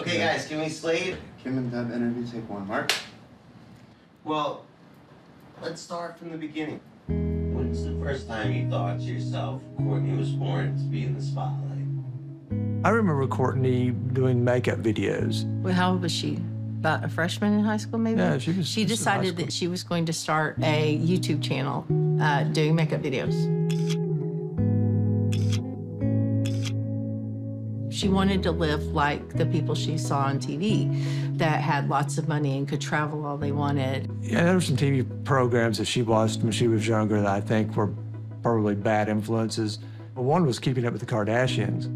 Okay, guys, can we Slade? Kim and Deb interview, take one. Mark? Well, let's start from the beginning. When's the first time you thought to yourself, Courtney was born to be in the spotlight? I remember Courtney doing makeup videos. Well, how old was she? About a freshman in high school, maybe? Yeah, she was. She decided that she was going to start a YouTube channel doing makeup videos. She wanted to live like the people she saw on TV that had lots of money and could travel all they wanted. Yeah, there were some TV programs that she watched when she was younger that I think were probably bad influences. One was Keeping Up with the Kardashians.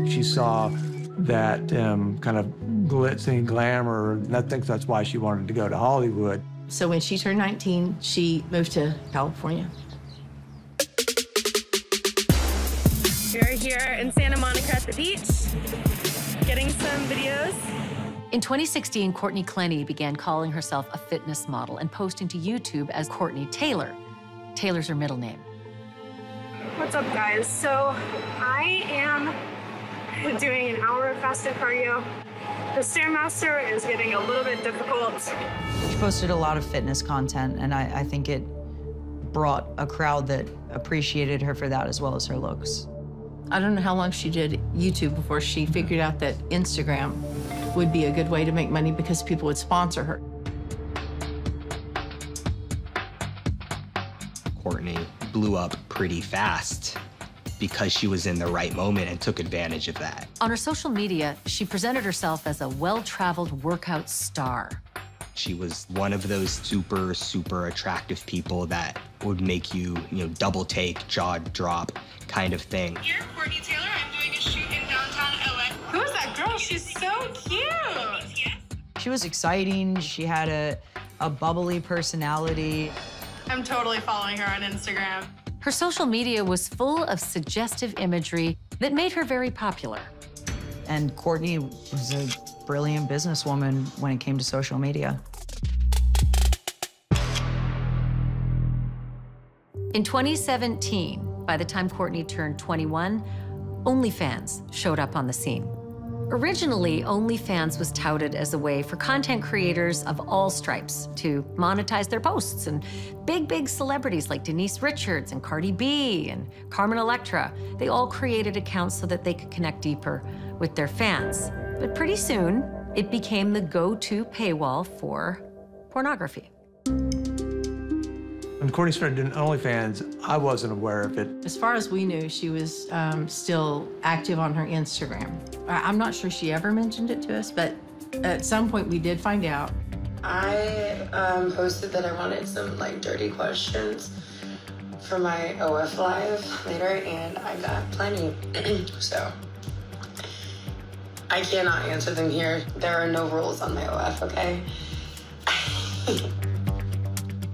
She saw that kind of glitz and glamour, and I think that's why she wanted to go to Hollywood. So when she turned 19, she moved to California. We're here in Santa Monica at the beach, getting some videos. In 2016, Courtney Clenney began calling herself a fitness model and posting to YouTube as Courtney Taylor. Taylor's her middle name. What's up, guys? So I am doing an hour of fasted cardio. The Stairmaster is getting a little bit difficult. She posted a lot of fitness content, and I think it brought a crowd that appreciated her for that as well as her looks. I don't know how long she did YouTube before she figured out that Instagram would be a good way to make money because people would sponsor her. Courtney blew up pretty fast because she was in the right moment and took advantage of that. On her social media, she presented herself as a well-traveled workout star. She was one of those super, super attractive people that would make you, double take, jaw drop kind of thing. Here, Courtney Taylor, I'm doing a shoot in downtown LA. Who is that girl? She's so cute. She was exciting. She had a bubbly personality. I'm totally following her on Instagram. Her social media was full of suggestive imagery that made her very popular. And Courtney was a brilliant businesswoman when it came to social media. In 2017, by the time Courtney turned 21, OnlyFans showed up on the scene. Originally, OnlyFans was touted as a way for content creators of all stripes to monetize their posts, and big celebrities like Denise Richards and Cardi B and Carmen Electra, they all created accounts so that they could connect deeper with their fans. But pretty soon, it became the go-to paywall for pornography. When Courtney started doing OnlyFans, I wasn't aware of it. As far as we knew, she was still active on her Instagram. I'm not sure she ever mentioned it to us, but at some point we did find out. I posted that I wanted some dirty questions for my OF Live later, and I got plenty. So I cannot answer them here. There are no rules on my OF, okay?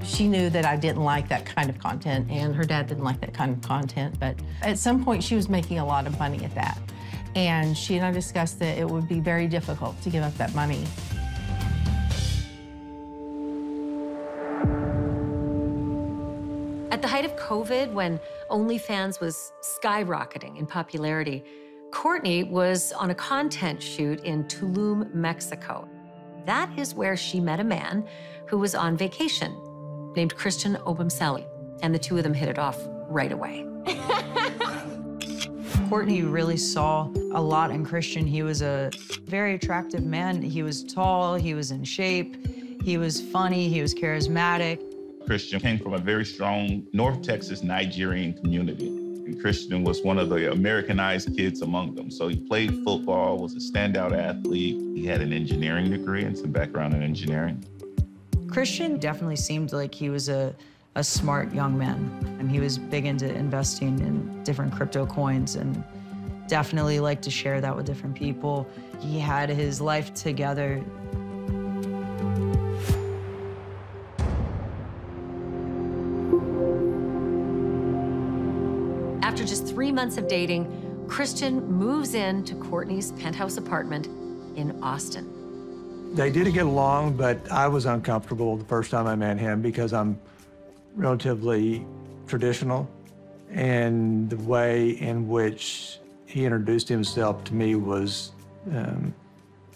She knew that I didn't like that kind of content, and her dad didn't like that kind of content, but at some point she was making a lot of money at that. And she and I discussed that it would be very difficult to give up that money. At the height of COVID, when OnlyFans was skyrocketing in popularity, Courtney was on a content shoot in Tulum, Mexico. That is where she met a man who was on vacation named Christian Obumseli, and the two of them hit it off right away. Courtney really saw a lot in Christian. He was a very attractive man. He was tall, he was in shape, he was funny, he was charismatic. Christian came from a very strong North Texas Nigerian community. And Christian was one of the Americanized kids among them. So he played football, was a standout athlete. He had an engineering degree and some background in engineering. Christian definitely seemed like he was a smart young man. And he was big into investing in different crypto coins and definitely liked to share that with different people. He had his life together. After just 3 months of dating, Christian moves into Courtney's penthouse apartment in Austin. They did get along, but I was uncomfortable the first time I met him because I'm relatively traditional, and the way in which he introduced himself to me was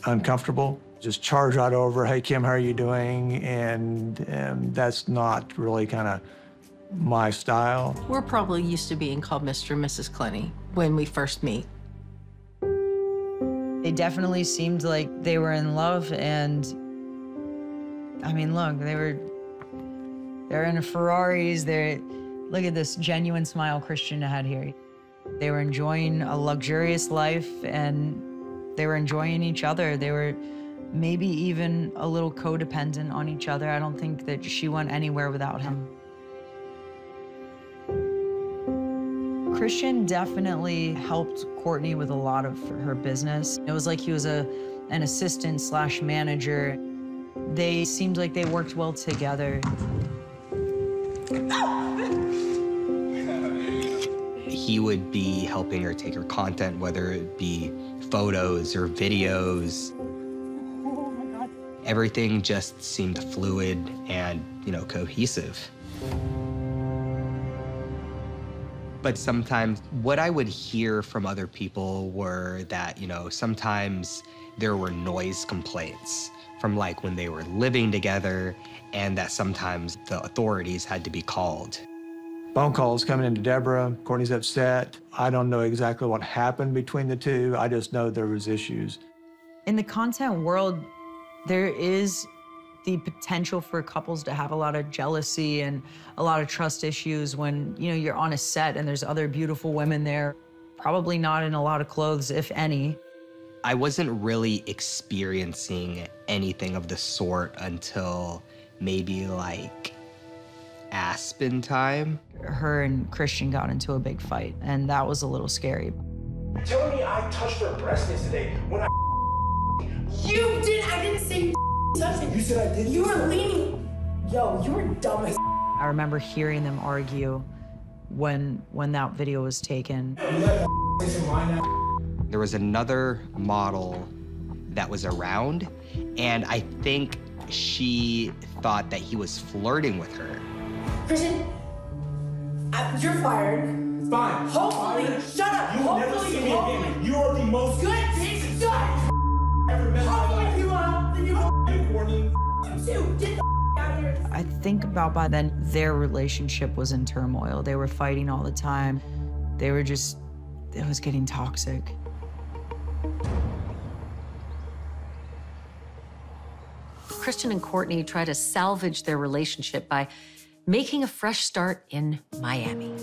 uncomfortable. Just charge right over, hey, Kim, how are you doing? And that's not really kind of my style. We're probably used to being called Mr. and Mrs. Clenney when we first meet. They definitely seemed like they were in love, and I mean, look, they're in Ferraris. Look at this genuine smile Christian had here. They were enjoying a luxurious life, and they were enjoying each other. They were maybe even a little codependent on each other. I don't think that she went anywhere without him. Christian definitely helped Courtney with a lot of her business. It was like he was an assistant / manager. They seemed like they worked well together. He would be helping her take her content, whether it be photos or videos. Everything just seemed fluid and, cohesive. But sometimes what I would hear from other people were that, sometimes there were noise complaints from like when they were living together, and that sometimes the authorities had to be called. Phone calls coming into Deborah, Courtney's upset. I don't know exactly what happened between the two. I just know there was issues. In the content world, there is the potential for couples to have a lot of jealousy and a lot of trust issues when, you're on a set and there's other beautiful women there, probably not in a lot of clothes, if any. I wasn't really experiencing anything of the sort until maybe like Aspen time. Her and Christian got into a big fight, and that was a little scary. Telling me I touched her breast yesterday when I You did. I didn't say you touched it. You said I did. You were leaning. Yo, you were dumb as I remember hearing them argue when that video was taken. There was another model that was around, and I think she thought that he was flirting with her. Christian, you're fired. Fine. Hopefully, shut up. You will never see me again. You are the most good bitch. Shut up. Hopefully you are. Then you Courtney. You get the out of here. I think about by then their relationship was in turmoil. They were fighting all the time. They were just, it was getting toxic. Christian and Courtney try to salvage their relationship by making a fresh start in Miami.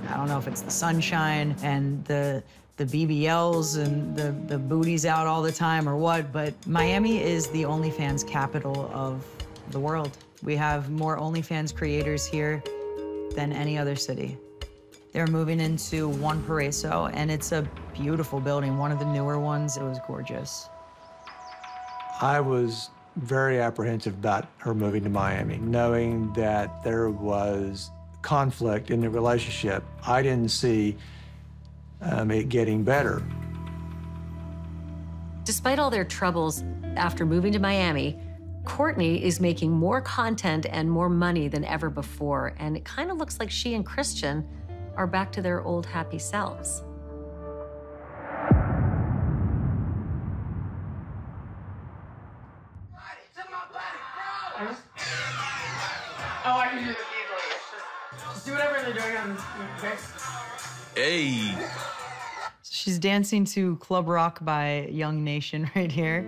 I don't know if it's the sunshine and the BBLs and the booties out all the time or what, but Miami is the OnlyFans capital of the world. We have more OnlyFans creators here than any other city. They're moving into One Paraiso, and it's a beautiful building, one of the newer ones. It was gorgeous. I was very apprehensive about her moving to Miami, knowing that there was conflict in the relationship. I didn't see it getting better. Despite all their troubles, after moving to Miami, Courtney is making more content and more money than ever before, and it kind of looks like she and Christian are back to their old happy selves. Oh, I can do this easily. Just do whatever they're doing on this. Hey. She's dancing to Club Rock by Young Nation right here.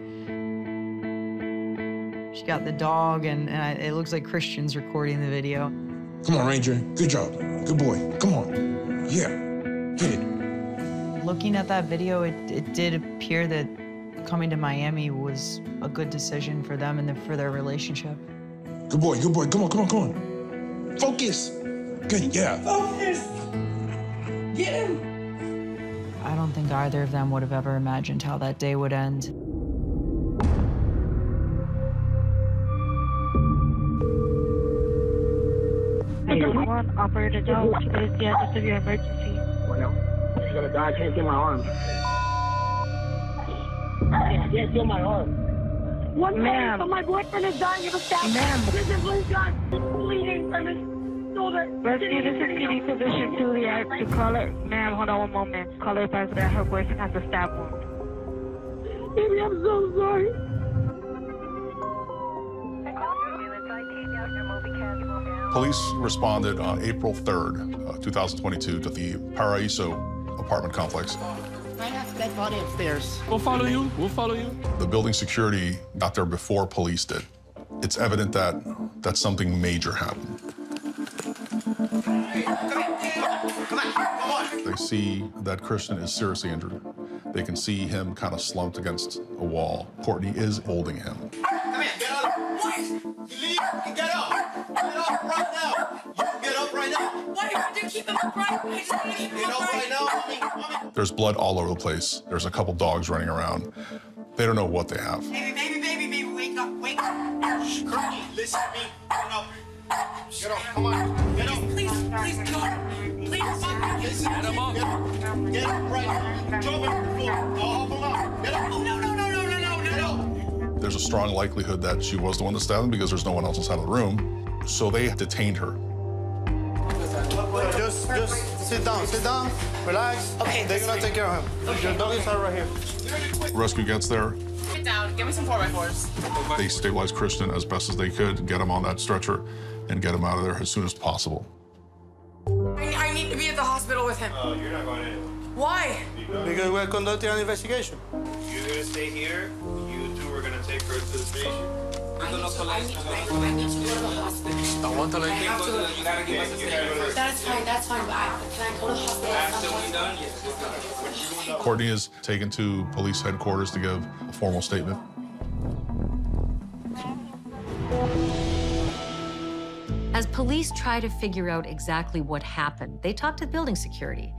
She got the dog, and it looks like Christian's recording the video. Come on, Ranger. Good job. Good boy. Come on. Yeah. Get it. Looking at that video, it did appear that coming to Miami was a good decision for them and for their relationship. Good boy. Good boy. Come on. Come on. Come on. Focus. Good. Yeah. Focus. Get him. I don't think either of them would have ever imagined how that day would end. One operator Joe, what is the address of your emergency? Well, I gotta die. I can't feel my arm. I can't feel my arm. Ma'am. But my boyfriend is dying of a stab. Ma'am. This is blue gun. Bleeding from his shoulder. Rescue, this is PD position 2. The act to call it. Ma'am, hold on one moment. Call her advisor that her boyfriend has a stab wound. Baby, I'm so sorry. Police responded on April 3rd, 2022 to the Paraiso apartment complex. I have dead body upstairs. We'll follow you. We'll follow you. The building security got there before police did. It's evident that something major happened. They see that Christian is seriously injured. They can see him kind of slumped against a wall. Courtney is holding him. Come here, get up. What? Leave. Get up. Get up right now. You get up right now. Why do you have to keep him upright? I just want to keep him upright. Get up right now. There's blood all over the place. There's a couple dogs running around. They don't know what they have. Baby, wake up, wake up. Shh, Courtney, listen to me. Get up. Get up, come on. Get up. Please, get up. Please, listen. Get him up. Get up right now. Jump on the floor. I'll help him up. Get up. No. Get up. There's a strong likelihood that she was the one that stabbed him because there's no one else inside of the room. So they detained her. Just sit down, relax. Okay, They're gonna take care of him. Okay. Your dog is right here. Rescue gets there. Get down. Give me some 4x4s. They stabilize Christian as best as they could, get him on that stretcher, and get him out of there as soon as possible. I need to be at the hospital with him. Oh, you're not going anywhere. Why? Because we're conducting an investigation. You're gonna stay here. You two are gonna take her to the station. I need to go to the hospital. I want to I have to. You gotta give us a statement. That's fine, but can I go to the hospital? After we're done, yes. Courtney is taken to police headquarters to give a formal statement. As police try to figure out exactly what happened, they talk to building security.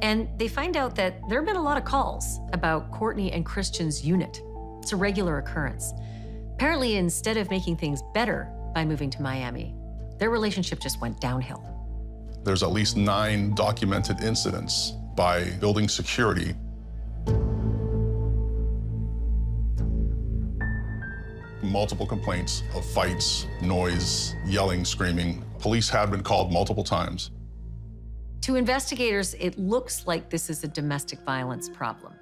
And they find out that there have been a lot of calls about Courtney and Christian's unit. It's a regular occurrence. Apparently, instead of making things better by moving to Miami, their relationship just went downhill. There's at least 9 documented incidents by building security. Multiple complaints of fights, noise, yelling, screaming. Police have been called multiple times. To investigators, it looks like this is a domestic violence problem.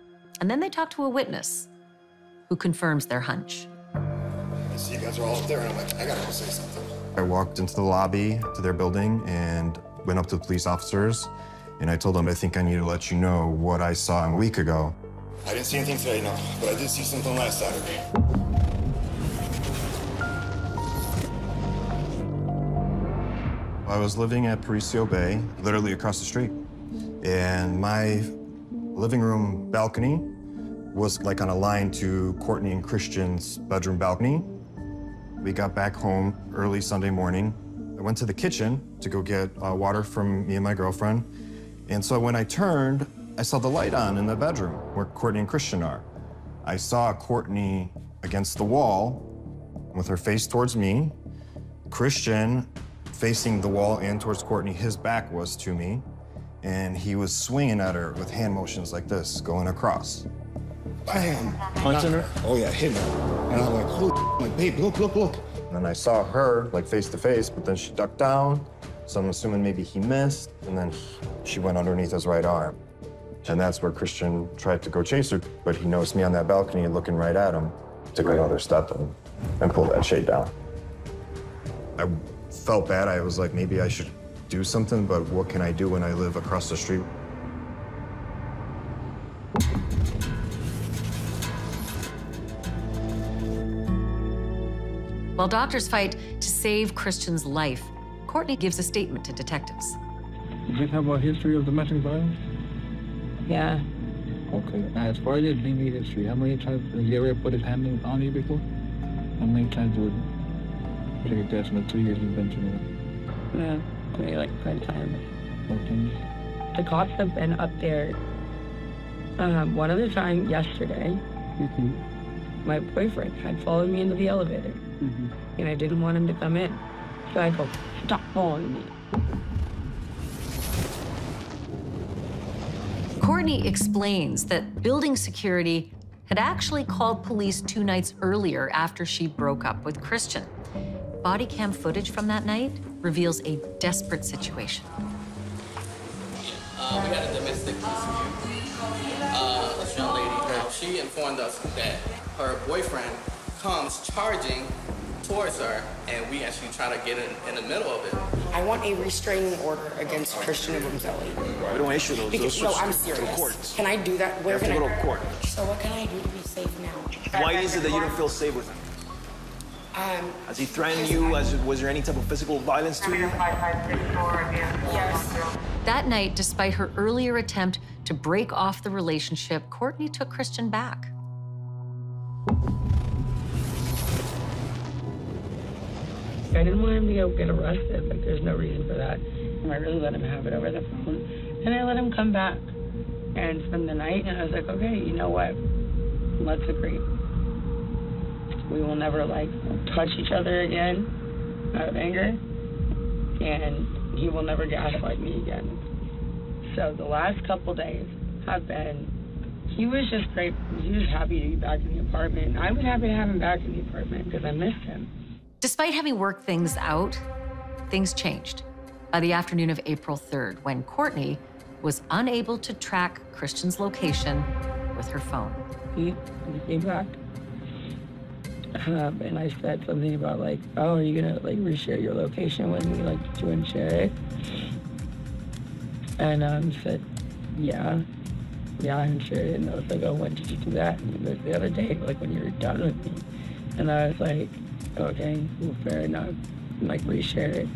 And then they talk to a witness who confirms their hunch. I see you guys are all up there, and I'm like, I gotta go say something. I walked into the lobby to their building and went up to the police officers, and I told them, I think I need to let you know what I saw a week ago. I didn't see anything today, no, but I did see something last Saturday. I was living at Paraiso Bay, literally across the street, and my living room balcony was like on a line to Courtney and Christian's bedroom balcony. We got back home early Sunday morning. I went to the kitchen to go get water from me and my girlfriend. And so when I turned, I saw the light on in the bedroom where Courtney and Christian are. I saw Courtney against the wall with her face towards me. Christian facing the wall and towards Courtney, his back was to me. And he was swinging at her with hand motions like this, going across. Bam! Punching her? Oh yeah, hit her. And I'm like, holy, I'm like, babe, look. And then I saw her, like, face to face, but then she ducked down. So I'm assuming maybe he missed, and then she went underneath his right arm. And that's where Christian tried to go chase her, but he noticed me on that balcony looking right at him, took another step and pulled that shade down. I felt bad. I was like, maybe I should do something, but what can I do when I live across the street? While doctors fight to save Christian's life, Courtney gives a statement to detectives. Does it have a history of domestic violence? Yeah. Okay. Now, as far as your DV history, how many times has he ever put his hand on you before? How many times would take a guess in the 2 years you've been to Yeah, maybe like 5 times. Okay. The cops have been up there. One other time yesterday, my boyfriend had followed me into the elevator, and I didn't want him to come in. So I go, stop following me. Courtney explains that building security had actually called police 2 nights earlier after she broke up with Christian. Body cam footage from that night reveals a desperate situation. We had a domestic dispute. This young lady she informed us that her boyfriend comes charging towards her, and we actually try to get in the middle of it. I want a restraining order against Christian Obumseli. We don't issue those. Because, no, I'm serious. Courts. Can I do that? Where can I go to court? So what can I do to be safe now? Why is it that you don't feel safe with him? Has he threatened you? Was there any type of physical violence to you? Yes. That night, despite her earlier attempt to break off the relationship, Courtney took Christian back. I didn't want him to go get arrested. Like, there's no reason for that. And I really let him have it over the phone. And I let him come back. And from the night, and I was like, okay, you know what? Let's agree. We will never, like, touch each other again out of anger. And he will never gaslight me again. So the last couple days have been, he was just great. He was happy to be back in the apartment. I was happy to have him back in the apartment because I missed him. Despite having worked things out, things changed by the afternoon of April 3rd, when Courtney was unable to track Christian's location with her phone. He came back, and I said something about, like, oh, are you gonna, like, reshare your location with me? Like, do you want to share it? And he said, yeah, I haven't shared it. And I was like, oh, when did you do that? And he goes, the other day, like, when you were done with me. And I was like, okay, well, fair enough. Like, reshare it.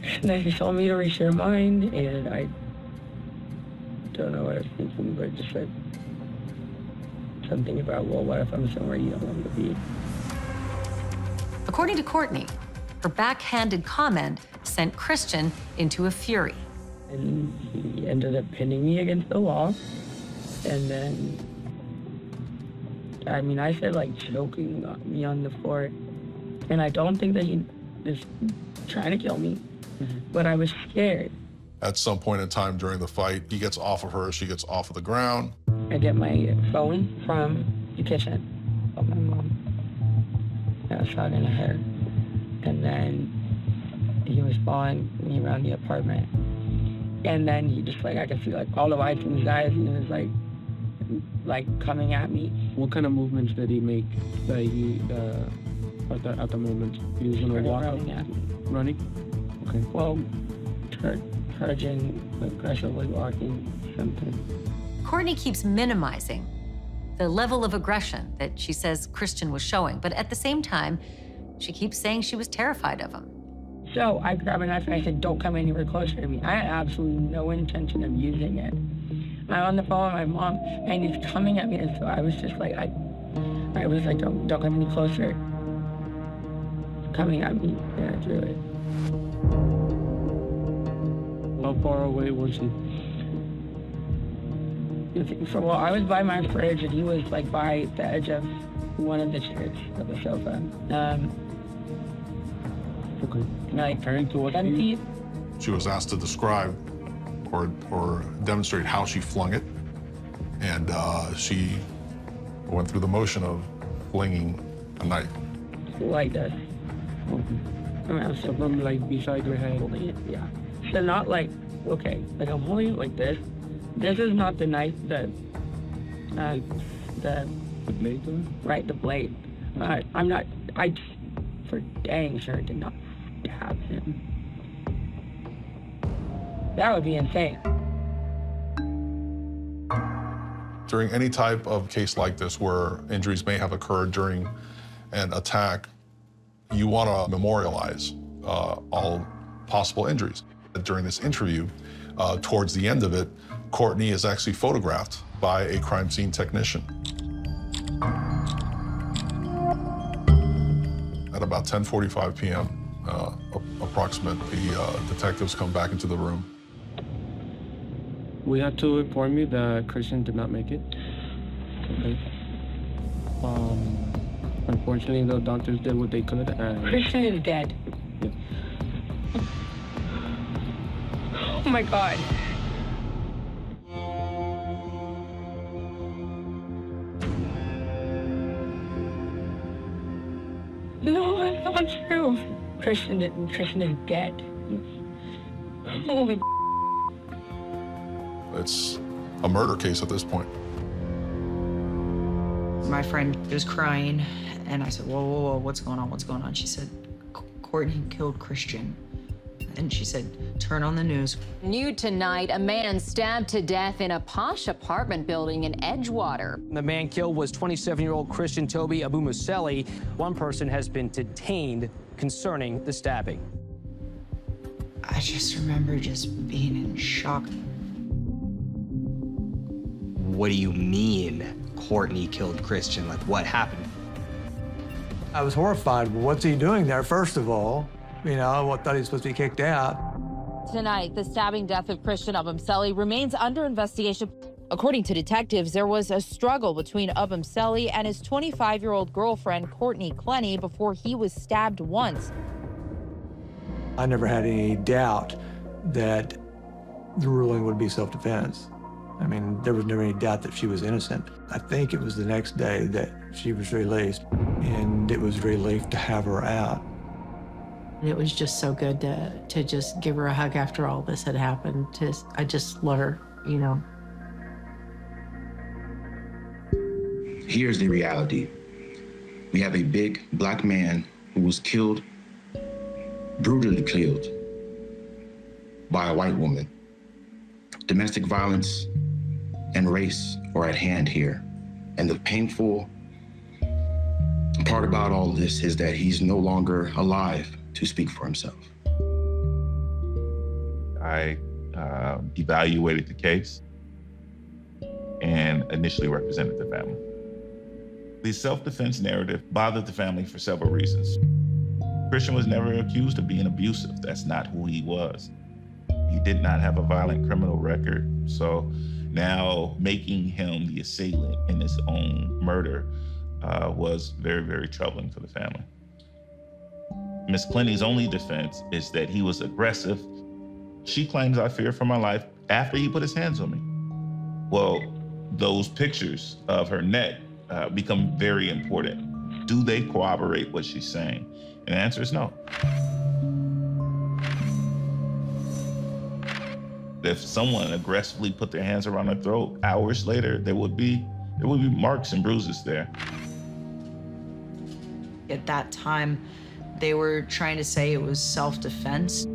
And then he told me to reshare mine, and I don't know what I was thinking, but just said something about, well, what if I'm somewhere you don't want me to be? According to Courtney, her backhanded comment sent Christian into a fury. And he ended up pinning me against the wall, and then, I mean, I said, like, choking me on the floor. And I don't think that he was trying to kill me, but I was scared. At some point in time during the fight, he gets off of her, she gets off of the ground. I get my phone from the kitchen of my mom. I was shot in the head. And then he was following me around the apartment. And then he just, like, I could see, like, all the lights in his eyes, and he was, like coming at me. What kind of movements did he make that he, at the moment? He was gonna walk running at me. Running? Okay. Well, charging, aggressively walking, something. Courtney keeps minimizing the level of aggression that she says Christian was showing, but at the same time, she keeps saying she was terrified of him. So I grabbed a knife and I said, don't come anywhere closer to me. I had absolutely no intention of using it. I'm on the phone with my mom, and he's coming at me, and so I was just like, I was like, don't come any closer. Coming at me, and I drew it. How far away was he? So, well, I was by my fridge, and he was, like, by the edge of one of the chairs of the sofa. Okay. Like, turning to what 10 feet. She was asked to describe or demonstrate how she flung it, and she went through the motion of flinging a knife. Like this. I mean, I'm still from, like, beside your head. Holding it, yeah. So not like, okay, like I'm holding it like this. This is not the knife that, the blade? Right, the blade. I'm not, I for dang sure did not stab him. That would be insane. During any type of case like this where injuries may have occurred during an attack, you want to memorialize all possible injuries. During this interview, towards the end of it, Courtney is actually photographed by a crime scene technician. At about 10:45 p.m., approximately, detectives come back into the room. We had to inform you that Christian did not make it. Okay. Unfortunately, the doctors did what they could. And Christian is dead. Yeah. Oh my God. No, that's not true. Christian is dead. Holy. It's a murder case at this point. My friend was crying, and I said, whoa, whoa, whoa, what's going on, what's going on? She said, Courtney killed Christian. And she said, turn on the news. New tonight, a man stabbed to death in a posh apartment building in Edgewater. The man killed was 27-year-old Christian Toby Obumseli. One person has been detained concerning the stabbing. I just remember just being in shock. What do you mean Courtney killed Christian? Like, what happened? I was horrified. Well, what's he doing there, first of all? You know, I thought he was supposed to be kicked out. Tonight, the stabbing death of Christian Obumseli remains under investigation. According to detectives, there was a struggle between Obumseli and his 25-year-old girlfriend, Courtney Clenney, before he was stabbed once. I never had any doubt that the ruling would be self-defense. I mean, there was never any doubt that she was innocent. I think it was the next day that she was released, and it was a relief to have her out. It was just so good to just give her a hug after all this had happened. I just love her, you know. Here's the reality. We have a big black man who was killed, brutally killed, by a white woman. Domestic violence and race are at hand here. And the painful part about all of this is that he's no longer alive to speak for himself. I evaluated the case and initially represented the family. The self-defense narrative bothered the family for several reasons. Christian was never accused of being abusive. That's not who he was. He did not have a violent criminal record. So now making him the assailant in his own murder was very, very troubling for the family. Ms. Clenney's only defense is that he was aggressive. She claims I feared for my life after he put his hands on me. Well, those pictures of her neck become very important. Do they corroborate what she's saying? And the answer is no. If someone aggressively put their hands around her throat, hours later, there would be marks and bruises there. At that time, they were trying to say it was self-defense.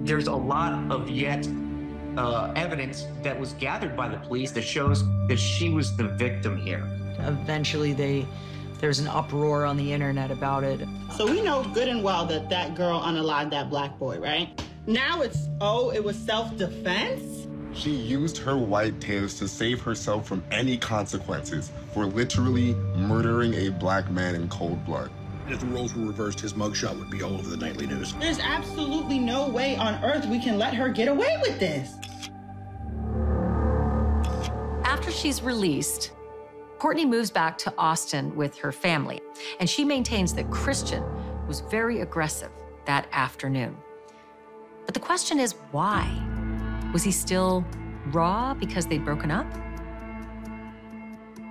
There's a lot of yet evidence that was gathered by the police that shows that she was the victim here. Eventually, there's an uproar on the internet about it. So we know good and well that that girl unalived that black boy, right? Now it's, oh, it was self-defense? She used her white tails to save herself from any consequences for literally murdering a black man in cold blood. If the roles were reversed, his mugshot would be all over the nightly news. There's absolutely no way on earth we can let her get away with this. After she's released, Courtney moves back to Austin with her family, and she maintains that Christian was very aggressive that afternoon. But the question is, why? Was he still raw because they'd broken up?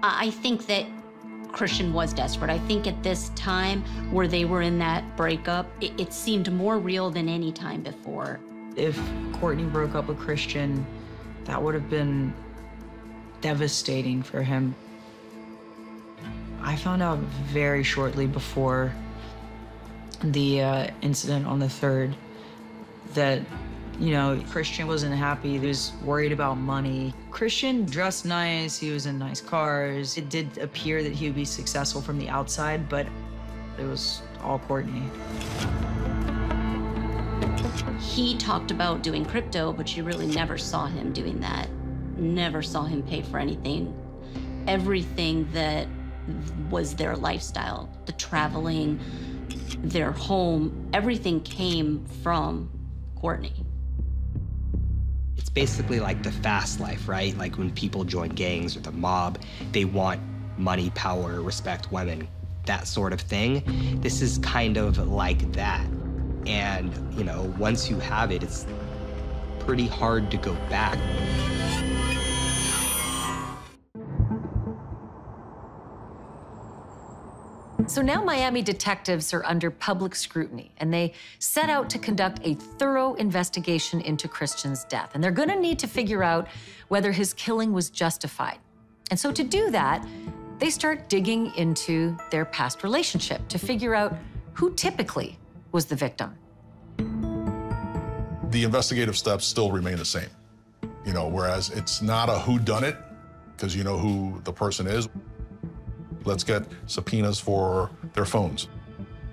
I think that Christian was desperate. I think at this time where they were in that breakup, it seemed more real than any time before. If Courtney broke up with Christian, that would have been devastating for him. I found out very shortly before the incident on the 3rd that, you know, Christian wasn't happy. He was worried about money. Christian dressed nice. He was in nice cars. It did appear that he would be successful from the outside, but it was all Courtney. He talked about doing crypto, but you really never saw him doing that. Never saw him pay for anything. Everything that was their lifestyle, the traveling, their home, everything came from Courtney. It's basically like the fast life, right? Like when people join gangs or the mob, they want money, power, respect, women, that sort of thing. This is kind of like that. And, you know, once you have it, it's pretty hard to go back. So now Miami detectives are under public scrutiny, and they set out to conduct a thorough investigation into Christian's death. And they're gonna need to figure out whether his killing was justified. And so to do that, They start digging into their past relationship to figure out who typically was the victim. The investigative steps still remain the same. You know, whereas it's not a whodunit, because you know who the person is. Let's get subpoenas for their phones,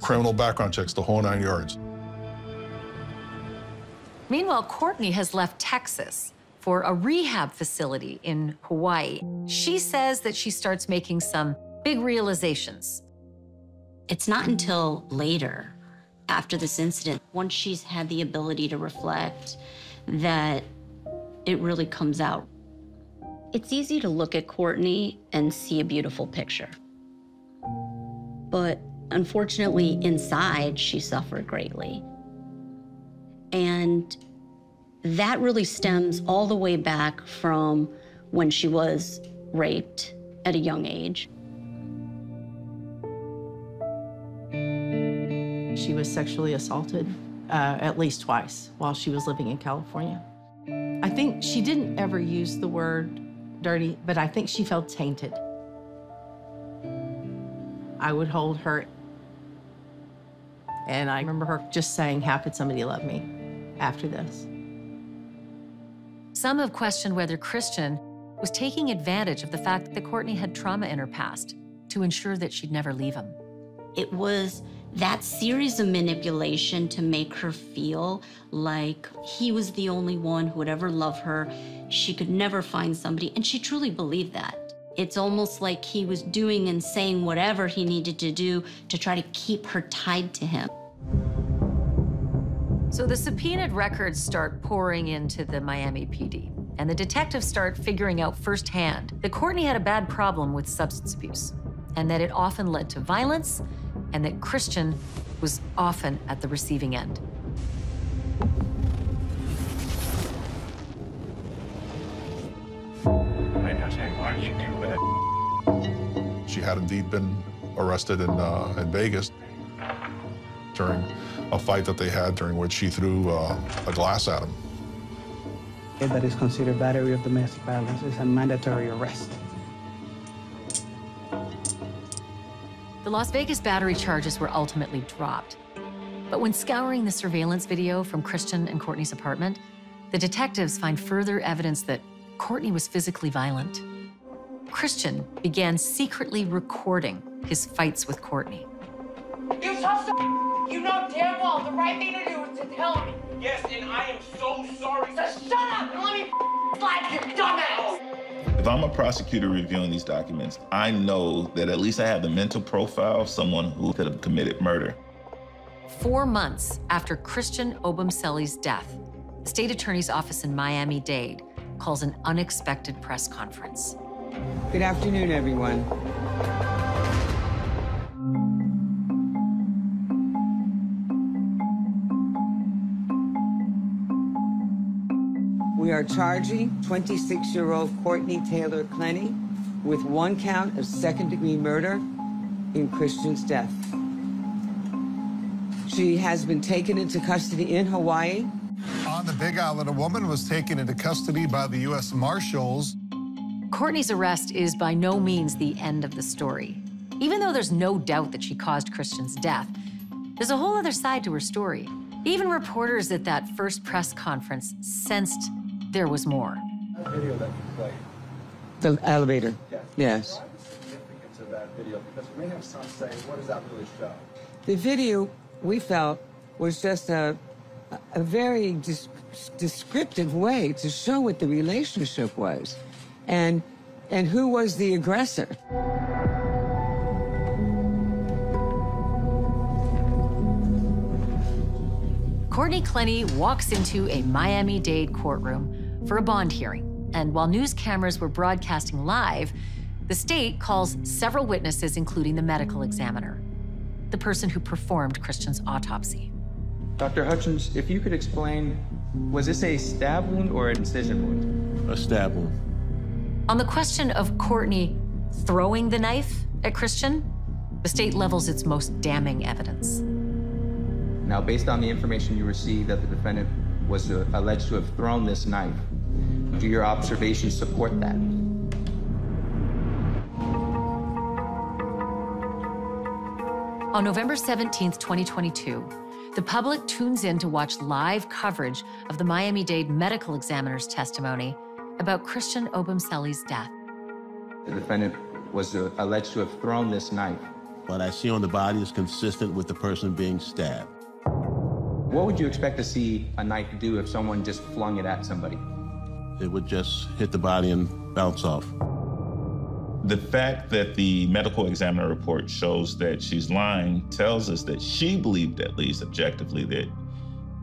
criminal background checks, the whole 9 yards. Meanwhile, Courtney has left Texas for a rehab facility in Hawaii. She says that she starts making some big realizations. It's not until later, after this incident, once she's had the ability to reflect, that it really comes out. It's easy to look at Courtney and see a beautiful picture. But unfortunately, inside, she suffered greatly. And that really stems all the way back from when she was raped at a young age. She was sexually assaulted at least twice while she was living in California. I think she didn't ever use the word dirty, but I think she felt tainted. I would hold her, and I remember her just saying, "How could somebody love me after this?" Some have questioned whether Christian was taking advantage of the fact that Courtney had trauma in her past to ensure that she'd never leave him. It was that series of manipulation to make her feel like he was the only one who would ever love her. She could never find somebody, and she truly believed that. It's almost like he was doing and saying whatever he needed to do to try to keep her tied to him. So the subpoenaed records start pouring into the Miami PD, and the detectives start figuring out firsthand that Courtney had a bad problem with substance abuse, and that it often led to violence, and that Christian was often at the receiving end. She had indeed been arrested in Vegas during a fight that they had, during which she threw a glass at him. That is considered battery of domestic violence. It's a mandatory arrest. The Las Vegas battery charges were ultimately dropped. But when scouring the surveillance video from Christian and Courtney's apartment, the detectives find further evidence that Courtney was physically violent. Christian began secretly recording his fights with Courtney. You touched the you know damn well the right thing to do is to tell me. Yes, and I am so sorry. So shut up and let me slide, you dumbass! If I'm a prosecutor reviewing these documents, I know that at least I have the mental profile of someone who could have committed murder. 4 months after Christian Obumseli's death, the state attorney's office in Miami-Dade calls an unexpected press conference. Good afternoon, everyone. We are charging 26-year-old Courtney Taylor Clenney with 1 count of second-degree murder in Christian's death. She has been taken into custody in Hawaii. On the Big Island, a woman was taken into custody by the U.S. Marshals. Courtney's arrest is by no means the end of the story. Even though there's no doubt that she caused Christian's death, there's a whole other side to her story. Even reporters at that first press conference sensed there was more. That video that you played. The elevator. Yes. Yes. What's the significance of that video? Because we may have some say, what does that really show? The video, we felt, was just a very descriptive way to show what the relationship was and who was the aggressor. Courtney Clenney walks into a Miami-Dade courtroom for a bond hearing. And while news cameras were broadcasting live, the state calls several witnesses, including the medical examiner, the person who performed Christian's autopsy. Dr. Hutchins, if you could explain, was this a stab wound or an incision wound? A stab wound. On the question of Courtney throwing the knife at Christian, the state levels its most damning evidence. Now, based on the information you received that the defendant was alleged to have thrown this knife, do your observations support that? On November 17th, 2022, the public tunes in to watch live coverage of the Miami-Dade medical examiner's testimony about Christian Obumseli's death. The defendant was alleged to have thrown this knife. What I see on the body is consistent with the person being stabbed. What would you expect to see a knife do if someone just flung it at somebody? It would just hit the body and bounce off. The fact that the medical examiner report shows that she's lying tells us that she believed, at least objectively, that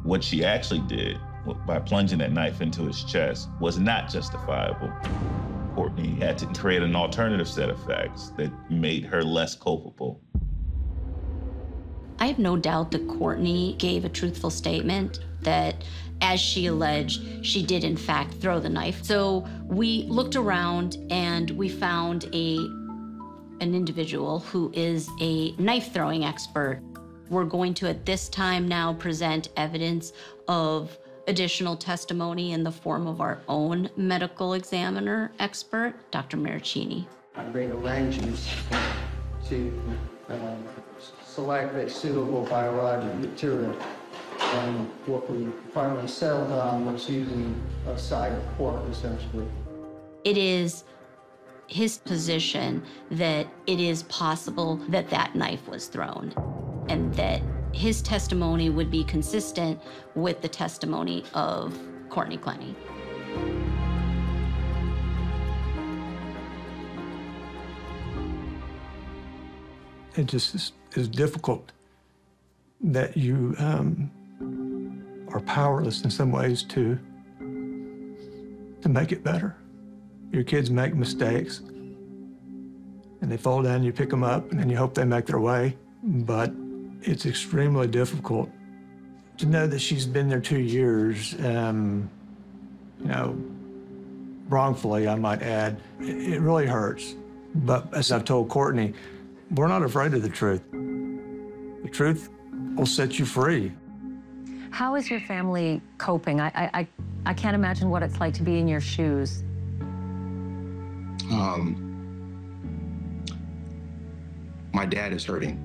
what she actually did by plunging that knife into his chest was not justifiable. Courtney had to create an alternative set of facts that made her less culpable. I have no doubt that Courtney gave a truthful statement that, as she alleged, she did in fact throw the knife. So we looked around and we found an individual who is a knife throwing expert. We're going to, at this time now, present evidence of additional testimony in the form of our own medical examiner expert, Dr. Maricini. I made arrangements to select a suitable biologic material. And what we finally settled on was using a side of pork, essentially. It is his position that it is possible that that knife was thrown, and that his testimony would be consistent with the testimony of Courtney Clenney. It just is difficult that you are powerless in some ways to make it better. Your kids make mistakes, and they fall down, you pick them up, and then you hope they make their way. But it's extremely difficult to know that she's been there 2 years, you know, wrongfully, I might add. It really hurts. But as I've told Courtney, we're not afraid of the truth. The truth will set you free. How is your family coping? I can't imagine what it's like to be in your shoes. My dad is hurting.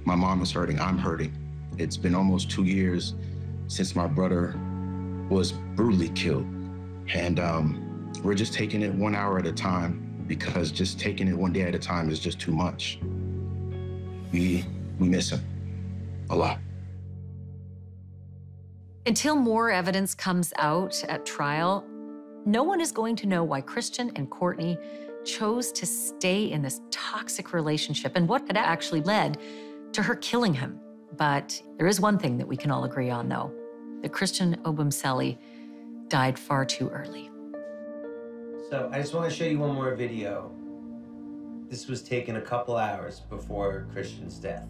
My mom is hurting. I'm hurting. It's been almost 2 years since my brother was brutally killed. And we're just taking it 1 hour at a time, because just taking it one day at a time is just too much. We miss him a lot. Until more evidence comes out at trial, no one is going to know why Christian and Courtney chose to stay in this toxic relationship and what had actually led to her killing him. But there is one thing that we can all agree on, though, that Christian Obumseli died far too early. So I just want to show you one more video. This was taken a couple hours before Christian's death.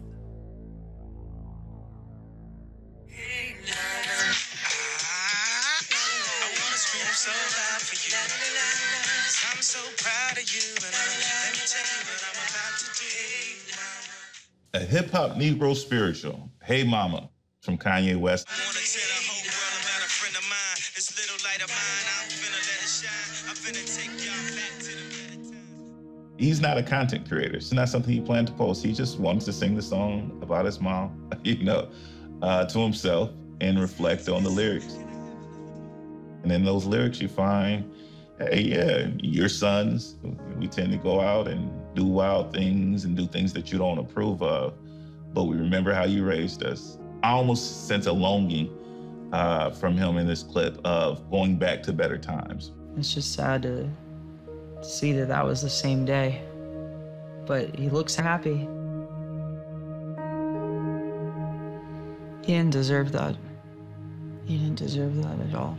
I'm so proud of you, and let me tell you what I'm about to do. A hip-hop Negro spiritual, Hey Mama, from Kanye West. I wanna tell the whole world about a friend of mine. This little light of mine, I'm finna let it shine. I'm finna take y'all back to the better times. He's not a content creator. It's not something he planned to post. He just wanted to sing the song about his mom, you know, to himself and reflect on the lyrics. And in those lyrics, you find, hey, yeah, your sons, we tend to go out and do wild things and do things that you don't approve of, but we remember how you raised us. I almost sense a longing from him in this clip of going back to better times. It's just sad to see that that was the same day, but he looks happy. He didn't deserve that. He didn't deserve that at all.